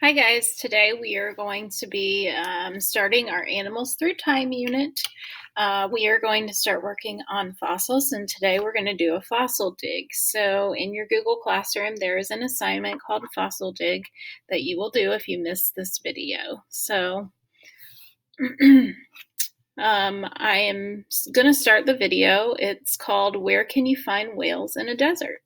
Hi guys, today we are going to be starting our Animals Through Time unit. We are going to start working on fossils, and today we're going to do a fossil dig. So in your Google Classroom there is an assignment called Fossil Dig that you will do if you missed this video. So I am going to start the video. It's called Where Can You Find Whales in a Desert?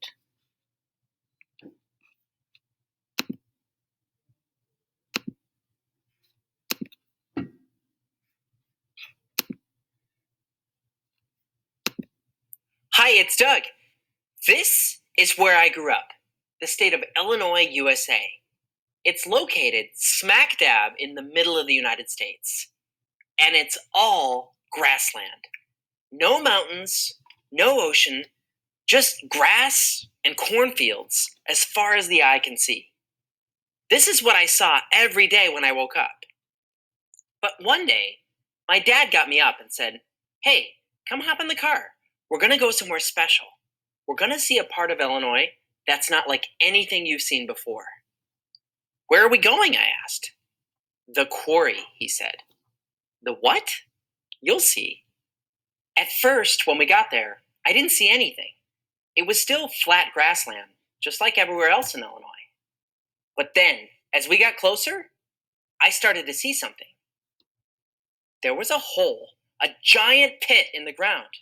Hi, it's Doug. This is where I grew up, the state of Illinois, USA. It's located smack dab in the middle of the United States, and it's all grassland. No mountains, no ocean, just grass and cornfields as far as the eye can see. This is what I saw every day when I woke up. But one day, my dad got me up and said, "Hey, come hop in the car. We're going to go somewhere special. We're going to see a part of Illinois that's not like anything you've seen before." "Where are we going?" I asked. "The quarry," he said. "The what?" "You'll see." At first, when we got there, I didn't see anything. It was still flat grassland, just like everywhere else in Illinois. But then, as we got closer, I started to see something. There was a hole, a giant pit in the ground.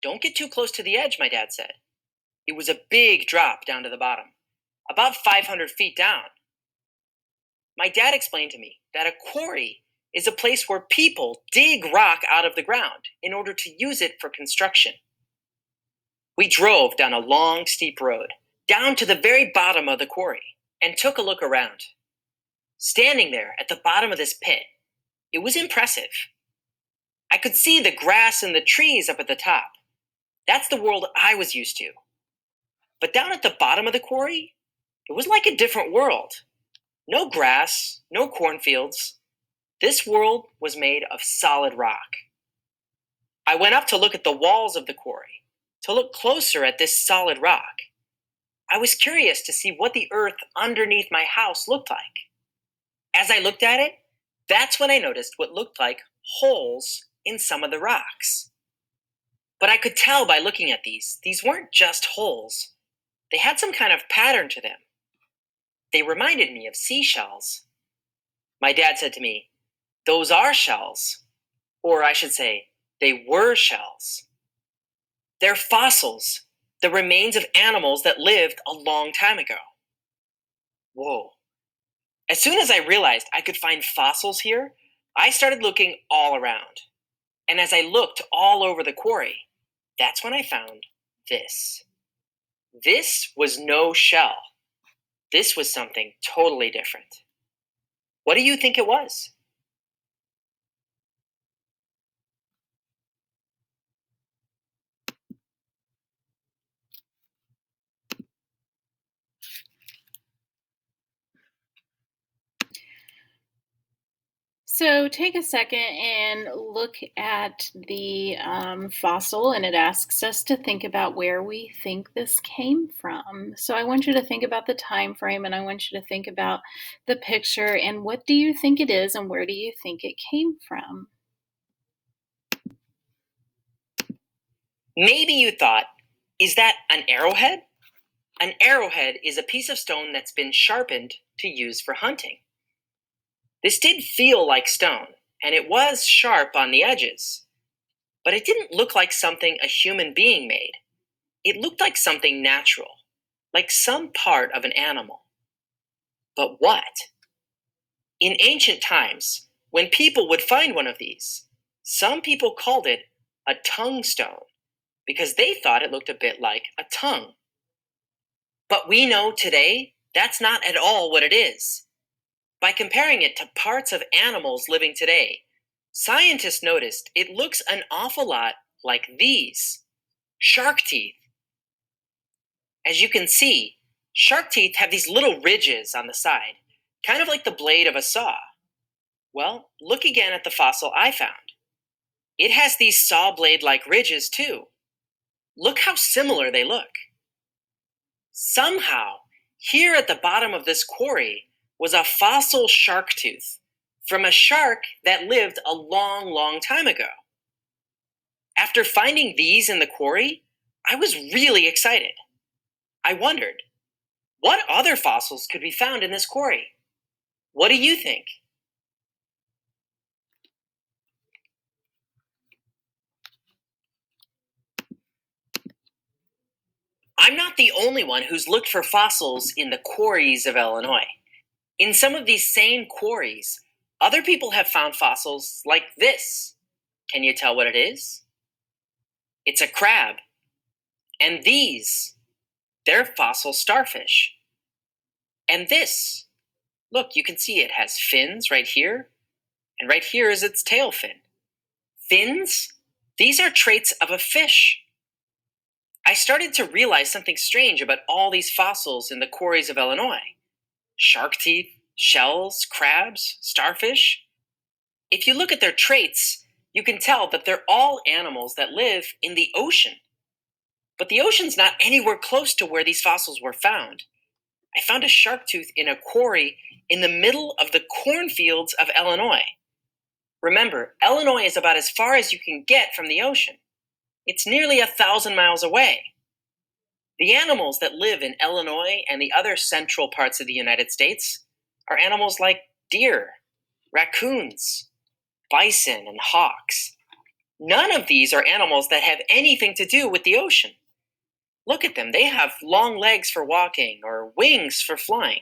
"Don't get too close to the edge," my dad said. It was a big drop down to the bottom, about 500 feet down. My dad explained to me that a quarry is a place where people dig rock out of the ground in order to use it for construction. We drove down a long, steep road, down to the very bottom of the quarry, and took a look around. Standing there at the bottom of this pit, it was impressive. I could see the grass and the trees up at the top. That's the world I was used to. But down at the bottom of the quarry, it was like a different world. No grass, no cornfields. This world was made of solid rock. I went up to look at the walls of the quarry, to look closer at this solid rock. I was curious to see what the earth underneath my house looked like. As I looked at it, that's when I noticed what looked like holes in some of the rocks. But I could tell by looking at these weren't just holes. They had some kind of pattern to them. They reminded me of seashells. My dad said to me, "Those are shells." Or I should say, they were shells. They're fossils, the remains of animals that lived a long time ago. Whoa. As soon as I realized I could find fossils here, I started looking all around. And as I looked all over the quarry, that's when I found this. This was no shell. This was something totally different. What do you think it was? So take a second and look at the fossil, and it asks us to think about where we think this came from. So I want you to think about the time frame, and I want you to think about the picture, and what do you think it is, and where do you think it came from? Maybe you thought, is that an arrowhead? An arrowhead is a piece of stone that's been sharpened to use for hunting. This did feel like stone, and it was sharp on the edges. But it didn't look like something a human being made. It looked like something natural, like some part of an animal. But what? In ancient times, when people would find one of these, some people called it a tongue stone because they thought it looked a bit like a tongue. But we know today that's not at all what it is. By comparing it to parts of animals living today, scientists noticed it looks an awful lot like these shark teeth. As you can see, shark teeth have these little ridges on the side, kind of like the blade of a saw. Well, look again at the fossil I found. It has these saw blade like ridges too. Look how similar they look. Somehow, here at the bottom of this quarry was a fossil shark tooth from a shark that lived a long, long time ago. After finding these in the quarry, I was really excited. I wondered, what other fossils could be found in this quarry? What do you think? I'm not the only one who's looked for fossils in the quarries of Illinois. In some of these same quarries, other people have found fossils like this. Can you tell what it is? It's a crab. And these, they're fossil starfish. And this, look, you can see it has fins right here, and right here is its tail fin. Fins? These are traits of a fish. I started to realize something strange about all these fossils in the quarries of Illinois. Shark teeth, shells, crabs, starfish. If you look at their traits, you can tell that they're all animals that live in the ocean. But the ocean's not anywhere close to where these fossils were found. I found a shark tooth in a quarry in the middle of the cornfields of Illinois. Remember, Illinois is about as far as you can get from the ocean. It's nearly 1,000 miles away. The animals that live in Illinois and the other central parts of the United States are animals like deer, raccoons, bison, and hawks. None of these are animals that have anything to do with the ocean. Look at them. They have long legs for walking or wings for flying.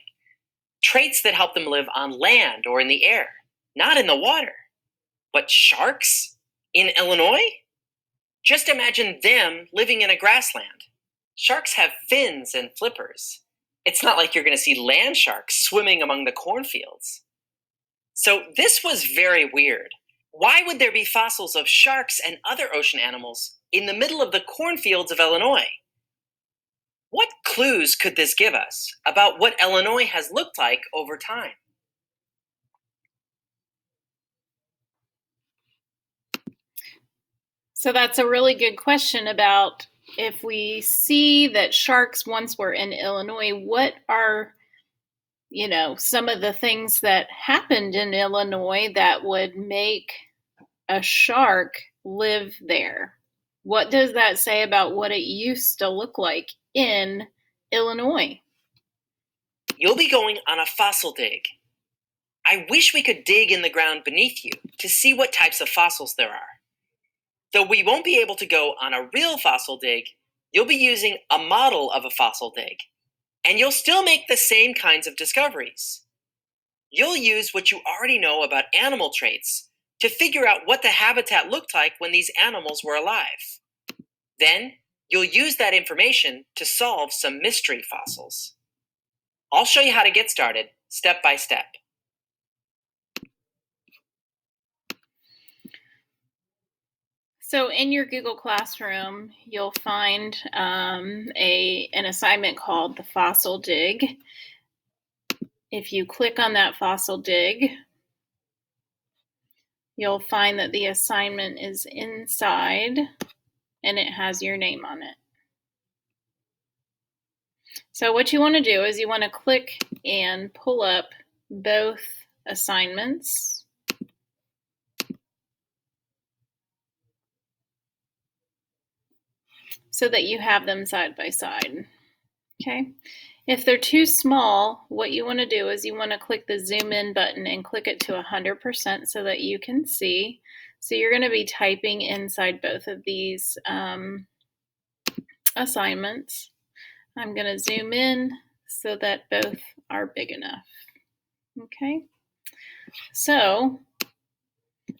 Traits that help them live on land or in the air, not in the water. But sharks in Illinois? Just imagine them living in a grassland. Sharks have fins and flippers. It's not like you're going to see land sharks swimming among the cornfields. So this was very weird. Why would there be fossils of sharks and other ocean animals in the middle of the cornfields of Illinois? What clues could this give us about what Illinois has looked like over time? So that's a really good question about if we see that sharks once were in Illinois, what are, some of the things that happened in Illinois that would make a shark live there? What does that say about what it used to look like in Illinois? You'll be going on a fossil dig. I wish we could dig in the ground beneath you to see what types of fossils there are. Though we won't be able to go on a real fossil dig, you'll be using a model of a fossil dig, and you'll still make the same kinds of discoveries. You'll use what you already know about animal traits to figure out what the habitat looked like when these animals were alive. Then, you'll use that information to solve some mystery fossils. I'll show you how to get started, step by step. So in your Google Classroom, you'll find an assignment called the Fossil Dig. If you click on that Fossil Dig, you'll find that the assignment is inside and it has your name on it. So what you want to do is you want to click and pull up both assignments. So that you have them side by side. Okay. If they're too small, what you want to do is you want to click the zoom in button and click it to 100% so that you can see. So you're going to be typing inside both of these assignments. I'm going to zoom in so that both are big enough. Okay. So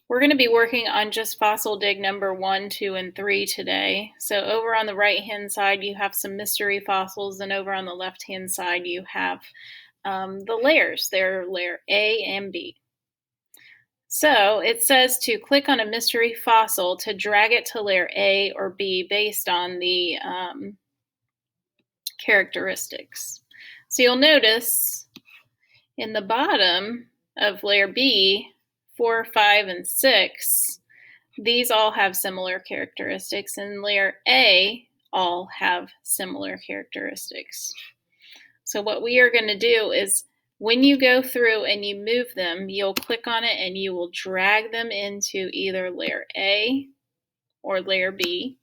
we're going to be working on just fossil dig number 1, 2, and 3 today. So over on the right-hand side, you have some mystery fossils, and over on the left-hand side, you have the layers. They're layer A and B. So it says to click on a mystery fossil to drag it to layer A or B based on the characteristics. So you'll notice in the bottom of layer B, 4, 5, and 6, these all have similar characteristics, and layer A all have similar characteristics. So what we are going to do is When you go through and you move them, you'll click on it and you will drag them into either layer A or layer B.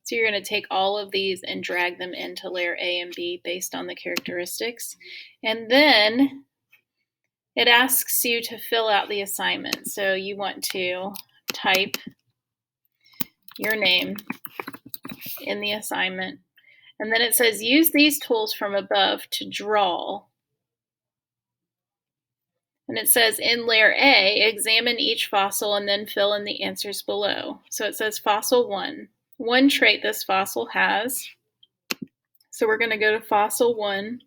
So you're going to take all of these and drag them into layer A and B based on the characteristics. And then it asks you to fill out the assignment. So you want to type your name in the assignment. And then it says, use these tools from above to draw. And it says in layer A, examine each fossil and then fill in the answers below. So it says fossil 1. One trait this fossil has. So we're going to go to fossil 1,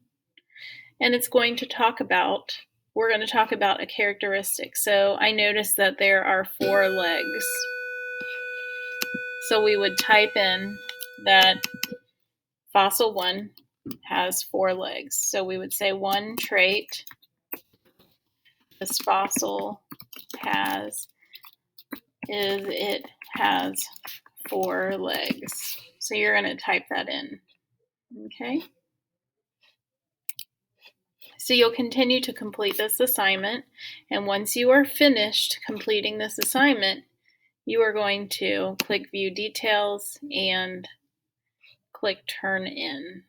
and it's going to talk about, we're going to talk about a characteristic. So I noticed that there are 4 legs. So we would type in that fossil 1 has 4 legs. So we would say one trait this fossil has is it has 4 legs. So you're going to type that in. Okay. So you'll continue to complete this assignment, and once you are finished completing this assignment, you are going to click View Details and click Turn In.